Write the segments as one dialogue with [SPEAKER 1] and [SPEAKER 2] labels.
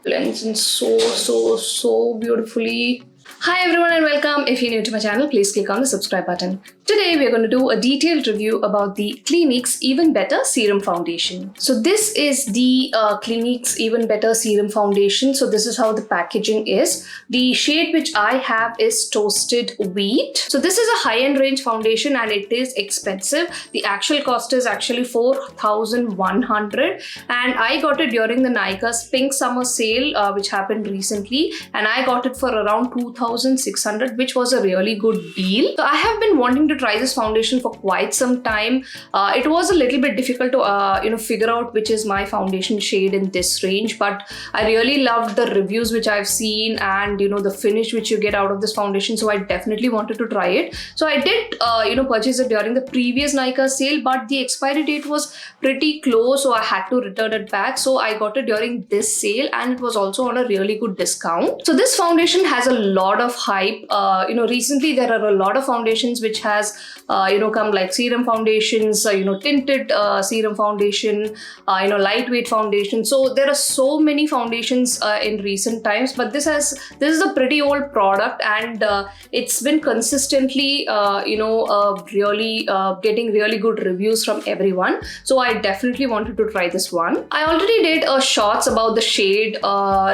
[SPEAKER 1] Blends in so beautifully. Hi everyone and welcome. If you're new to my channel, please click on the subscribe button. Today we are going to do a detailed review about the Clinique's Even Better Serum Foundation. So this is the Clinique's Even Better Serum Foundation. So this is how the packaging is. The shade which I have is Toasted Wheat. So this is a high-end range foundation and it is expensive. The actual cost is actually 4,100 and I got it during the Nykaa's Pink Summer Sale which happened recently, and I got it for around 2,600, which was a really good deal. So I have been wanting to try this foundation for quite some time. It was a little bit difficult to figure out which is my foundation shade in this range, but I really loved the reviews which I've seen and the finish which you get out of this foundation. So I definitely wanted to try it. So I did purchase it during the previous Nykaa sale, but the expiry date was pretty close, so I had to return it back. So I got it during this sale and it was also on a really good discount. So this foundation has a lot of hype. Recently there are a lot of foundations which has come like serum foundations, tinted serum foundation, lightweight foundation. So there are so many foundations in recent times, but this is a pretty old product and it's been consistently really getting really good reviews from everyone. So I definitely wanted to try this one. I already did a shorts about the shade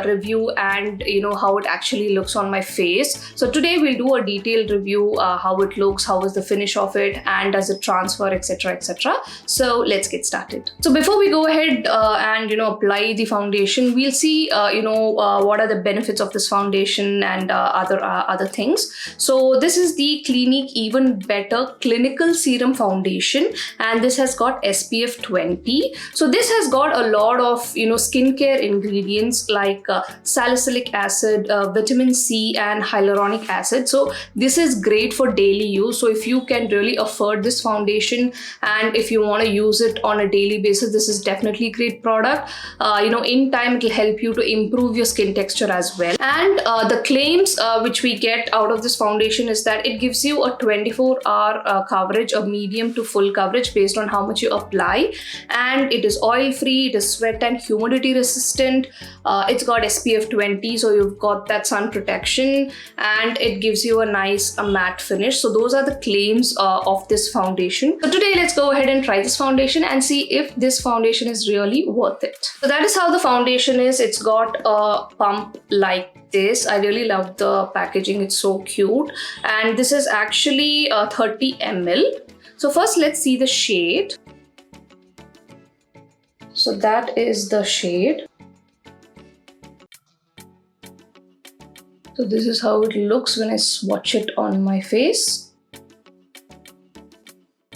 [SPEAKER 1] review and how it actually looks on my face. So today we'll do a detailed review, how it looks, how is the finish of it, and does it transfer, etc, etc. So let's get started. So before we go ahead and apply the foundation, we'll see what are the benefits of this foundation and other things. So this is the Clinique Even Better Clinical Serum Foundation, and this has got SPF 20. So this has got a lot of skincare ingredients like salicylic acid, vitamin C, and hyaluronic acid. So this is great for daily use. So if you can really afford this foundation and if you want to use it on a daily basis, this is definitely a great product. In time it will help you to improve your skin texture as well. And the claims which we get out of this foundation is that it gives you a 24-hour coverage, a medium to full coverage based on how much you apply, and it is oil free, it is sweat and humidity resistant, it's got SPF 20, so you've got that sun protection, and it gives you a nice matte finish. So those are the claims of this foundation. So today let's go ahead and try this foundation and see if this foundation is really worth it. So that is how the foundation is. It's got a pump like this. I really love the packaging, it's so cute, and this is actually 30 ml. So first let's see the shade. So that is the shade. So this is how it looks when I swatch it on my face.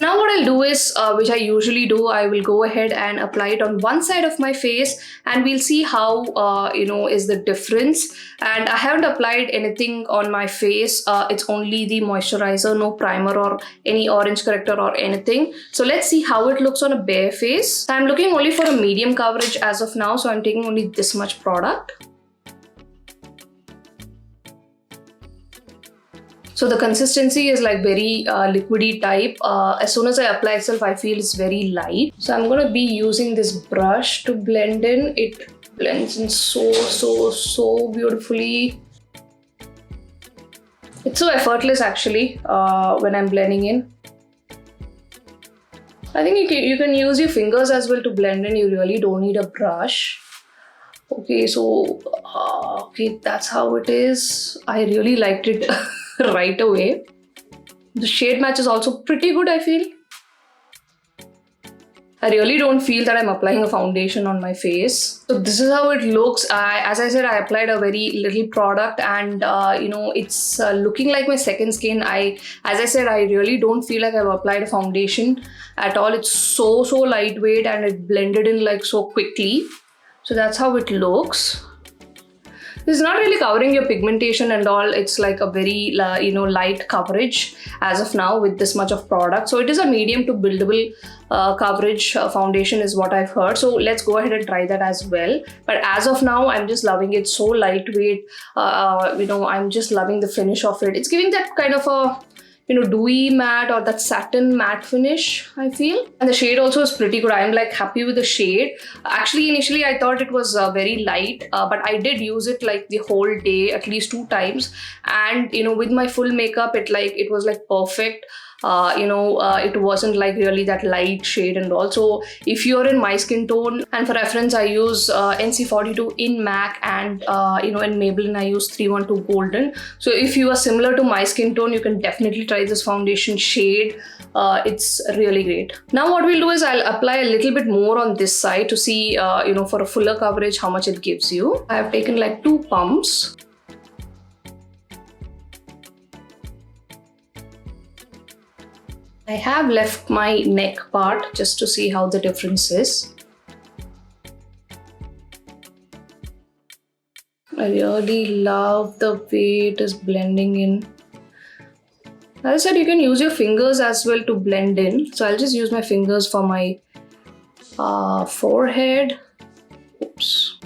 [SPEAKER 1] Now what I'll do is, which I usually do, I will go ahead and apply it on one side of my face and we'll see how, is the difference. And I haven't applied anything on my face. It's only the moisturizer, no primer or any orange corrector or anything. So let's see how it looks on a bare face. I'm looking only for a medium coverage as of now. So I'm taking only this much product. So the consistency is like very liquidy type. As soon as I apply itself, I feel it's very light. So I'm going to be using this brush to blend in. It blends in so beautifully. It's so effortless actually when I'm blending in. I think you can use your fingers as well to blend in. You really don't need a brush. Okay, so that's how it is. I really liked it right away. The shade match is also pretty good, I feel. I really don't feel that I'm applying a foundation on my face. So this is how it looks. As I said, I applied a very little product and it's looking like my second skin. As I said, I really don't feel like I've applied a foundation at all. It's so lightweight and it blended in like so quickly. So that's how it looks. This is not really covering your pigmentation and all. It's like a very light coverage as of now with this much of product. So it is a medium to buildable coverage foundation is what I've heard. So let's go ahead and try that as well. But as of now, I'm just loving it. So lightweight. I'm just loving the finish of it. It's giving that kind of a dewy matte or that satin matte finish, I feel. And the shade also is pretty good. I'm like happy with the shade. Actually, initially I thought it was very light, but I did use it like the whole day, at least 2 times. And with my full makeup, it was like perfect. It wasn't like really that light shade and all. So if you're in my skin tone, and for reference I use NC42 in MAC, and in Maybelline I use 312 Golden. So if you are similar to my skin tone, you can definitely try this foundation shade. It's really great. Now what we'll do is I'll apply a little bit more on this side to see for a fuller coverage how much it gives you. I have taken like 2 pumps. I have left my neck part just to see how the difference is. I really love the way it is blending in. As I said, you can use your fingers as well to blend in. So I'll just use my fingers for my forehead. Oops.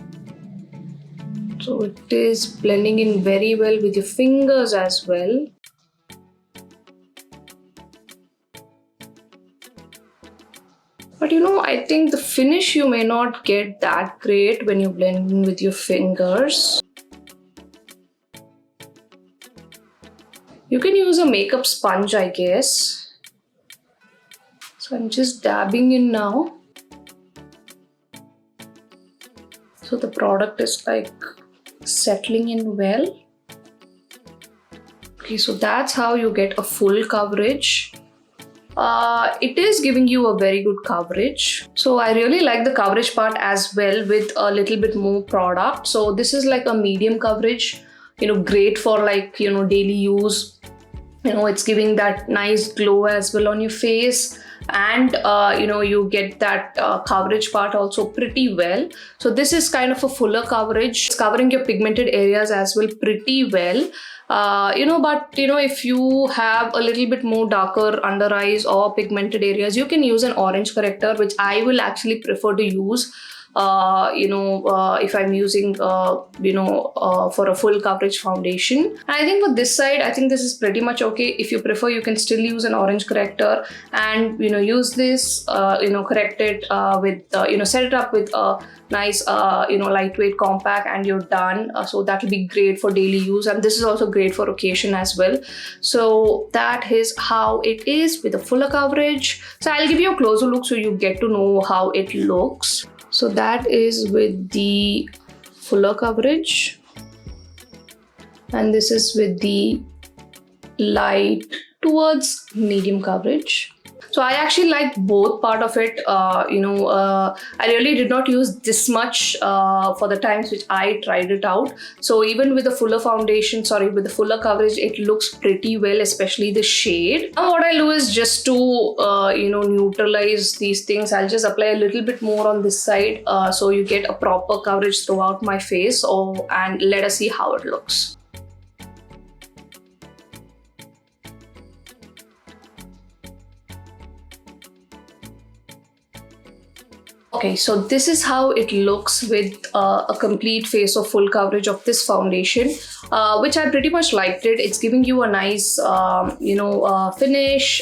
[SPEAKER 1] So it is blending in very well with your fingers as well. But I think the finish you may not get that great when you blend in with your fingers. You can use a makeup sponge, I guess. So I'm just dabbing in now. So the product is like settling in well. Okay, so that's how you get a full coverage. It is giving you a very good coverage. So I really like the coverage part as well with a little bit more product. So this is like a medium coverage, great for like, daily use. It's giving that nice glow as well on your face. And you get that coverage part also pretty well. So this is kind of a fuller coverage. It's covering your pigmented areas as well pretty well. If you have a little bit more darker under eyes or pigmented areas, you can use an orange corrector, which I will actually prefer to use if I'm using for a full coverage foundation. And I think for this side, I think this is pretty much okay. If you prefer, you can still use an orange corrector and use this correct it with set it up with a nice lightweight compact, and you're done. So that will be great for daily use, and this is also great for occasion as well. So that is how it is with a fuller coverage. So I'll give you a closer look so you get to know how it looks. So that is with the fuller coverage, and this is with the light towards medium coverage. So I actually like both part of it. I really did not use this much for the times which I tried it out. So even with the fuller with the fuller coverage, it looks pretty well, especially the shade. Now what I'll do is just to neutralize these things, I'll just apply a little bit more on this side so you get a proper coverage throughout my face. And let us see how it looks. Okay, so this is how it looks with a complete face of full coverage of this foundation, which I pretty much liked it. It's giving you a nice, finish.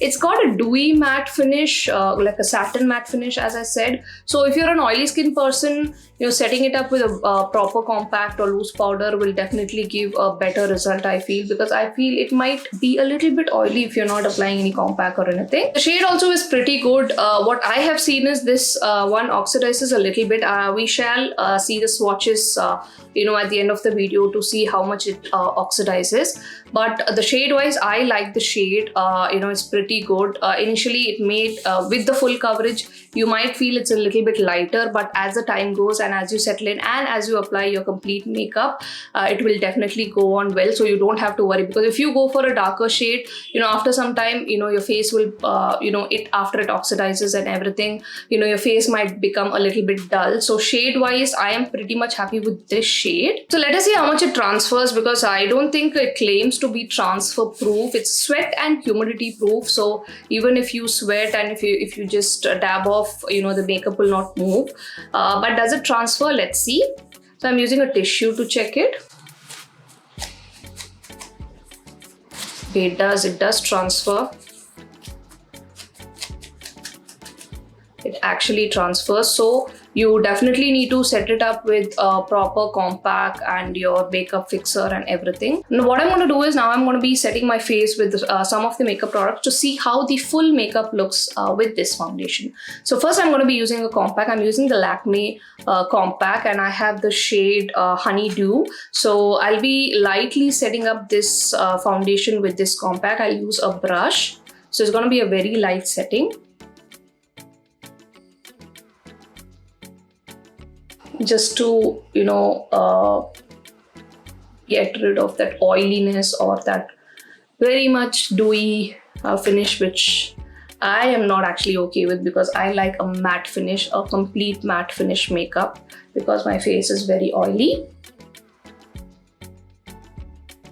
[SPEAKER 1] It's got a dewy matte finish, like a satin matte finish, as I said. So if you're an oily skin person, setting it up with a proper compact or loose powder will definitely give a better result, I feel, because I feel it might be a little bit oily if you're not applying any compact or anything. The shade also is pretty good. What I have seen is this one oxidizes a little bit. We shall see the swatches at the end of the video to see how much it oxidizes. But the shade wise, I like the shade. It's pretty good. Initially it made with the full coverage, you might feel it's a little bit lighter, but as the time goes and as you settle in and as you apply your complete makeup, it will definitely go on well. So you don't have to worry, because if you go for a darker shade, after some time, your face will, after it oxidizes and everything, your face might become a little bit dull. So shade wise, I am pretty much happy with this shade. So let us see how much it transfers, because I don't think it claims to be transfer proof. It's sweat and humidity proof. So even if you sweat and if you just dab off, the makeup will not move. But does it transfer? Let's see. So I'm using a tissue to check it. Okay, it does transfer. It actually transfers, so you definitely need to set it up with a proper compact and your makeup fixer and everything. Now what I'm going to do is now I'm going to be setting my face with some of the makeup products to see how the full makeup looks with this foundation. So first I'm going to be using a compact. I'm using the Lakme compact and I have the shade Honeydew. So I'll be lightly setting up this foundation with this compact. I'll use a brush, so it's going to be a very light setting. Just to, get rid of that oiliness or that very much dewy finish, which I am not actually okay with, because I like a matte finish, a complete matte finish makeup, because my face is very oily.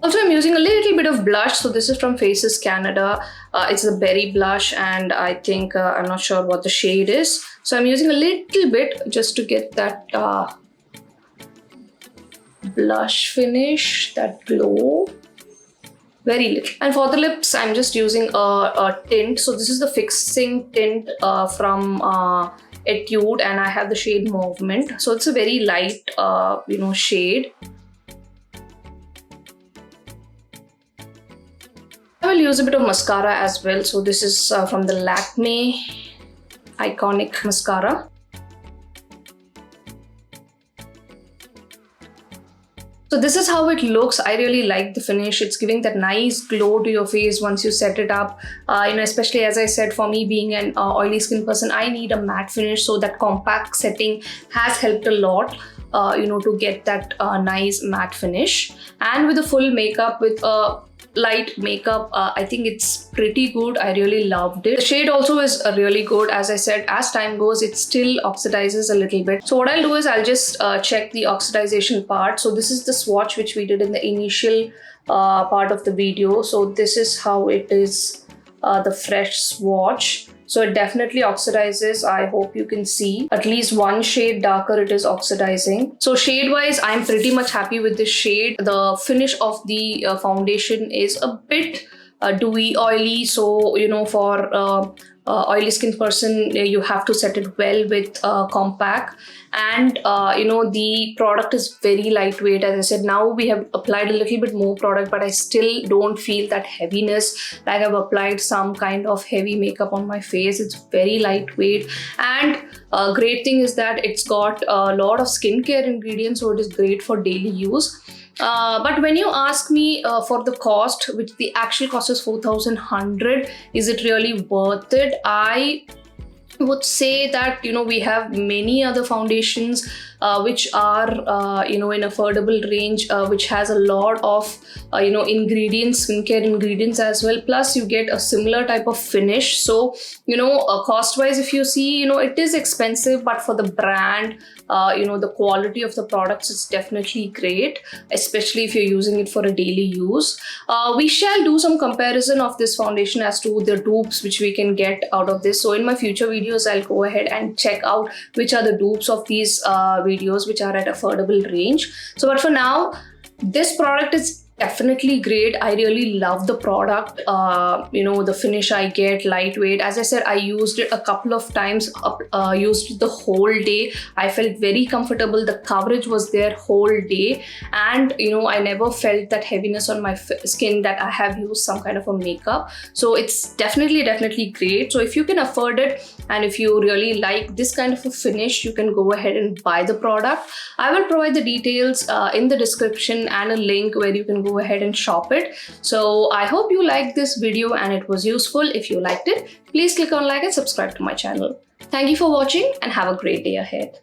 [SPEAKER 1] Also, I'm using a little bit of blush. So this is from Faces Canada. It's a berry blush, and I think I'm not sure what the shade is. So I'm using a little bit just to get that blush finish, that glow. Very little. And for the lips, I'm just using a tint. So this is the fixing tint from Etude, and I have the shade Movement. So it's a very light, shade. I will use a bit of mascara as well. So this is from the Lakme Iconic Mascara. So this is how it looks. I really like the finish. It's giving that nice glow to your face once you set it up. Especially as I said, for me being an oily skin person, I need a matte finish. So that compact setting has helped a lot. To get that nice matte finish. And with the full makeup, with a light makeup, I think it's pretty good. I really loved it. The shade also is really good. As I said, as time goes, it still oxidizes a little bit. So what I'll do is I'll just check the oxidization part. So this is the swatch which we did in the initial part of the video. So this is how it is, the fresh swatch. So it definitely oxidizes. I hope you can see at least one shade darker it is oxidizing. So shade wise, I'm pretty much happy with this shade. The finish of the foundation is a bit dewy, oily. So, for oily skin person, you have to set it well with compact. And the product is very lightweight. As I said, now we have applied a little bit more product, but I still don't feel that heaviness like I've applied some kind of heavy makeup on my face. It's very lightweight, and great thing is that it's got a lot of skincare ingredients, so it is great for daily use. But when you ask me for the cost, which the actual cost is 4,100, is it really worth it? I would say that we have many other foundations which are in affordable range, which has a lot of ingredients, skincare ingredients as well, plus you get a similar type of finish. So cost wise, if you see, it is expensive, but for the brand, the quality of the products is definitely great, especially if you're using it for a daily use. We shall do some comparison of this foundation as to the dupes which we can get out of this. So in my future videos, I'll go ahead and check out which are the dupes of these videos which are at affordable range. So but for now, this product is definitely great. I really love the product. The finish I get, lightweight. As I said, I used it a couple of times, used it the whole day. I felt very comfortable. The coverage was there whole day, and I never felt that heaviness on my skin that I have used some kind of a makeup. So it's definitely great. So if you can afford it, and if you really like this kind of a finish, you can go ahead and buy the product. I will provide the details in the description and a link where you can go ahead and shop it. So I hope you liked this video and it was useful. If you liked it, please click on like and subscribe to my channel. Thank you for watching and have a great day ahead.